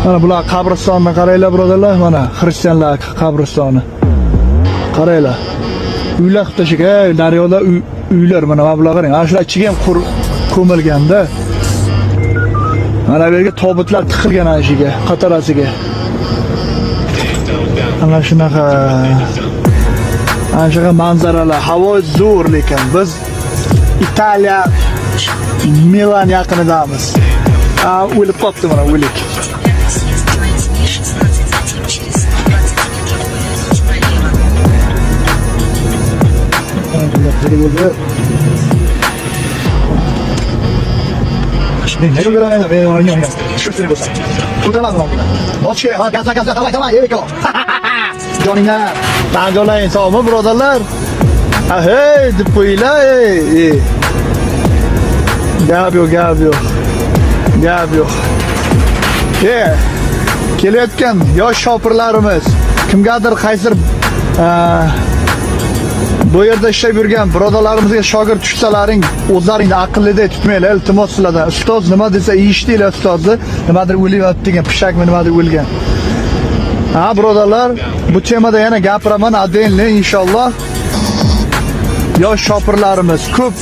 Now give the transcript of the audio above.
Mana bular qabristonni qaranglar, birodarlar. Mana xristianlar qabristoni. Qaranglar. Uylar qilib tashagan, daryoda uylar mana bular qarang. Ana shular ichiga ham ko'milganda. Mana bu yerga tobutlar tiqilgan ana shuga, qatorasiga. Ana shunaqa. Ana shunaqa manzaralar, havo zo'r lekin biz Italiya Milan yaqinidamiz. O'lib qopti mana o'lik. Ne göre ben oynuyorum. Şuraya bas. Buradan al. Oçke, ha gaz, tamam, yürü go. Johnny'na, tanjolayın sağma birodarlar. Ha hey, dipuyla hey. Gap yok. Kelayotgan yosh shopirlarimiz, kimgadir qaysidir bu yerda ishlab yurgan birodarlarimizga shogird tushsalaring, o'zlaringni aqllida tutmanglar, iltimos sizlardan. Ustoz nima desa eshitinglar ustozni, nimadir o'lyapti degan, pishakmi nimadir o'lgan. Ha birodarlar, bu temada yana gapiraman, addenli inshaalloh. Yosh shopirlarimiz ko'p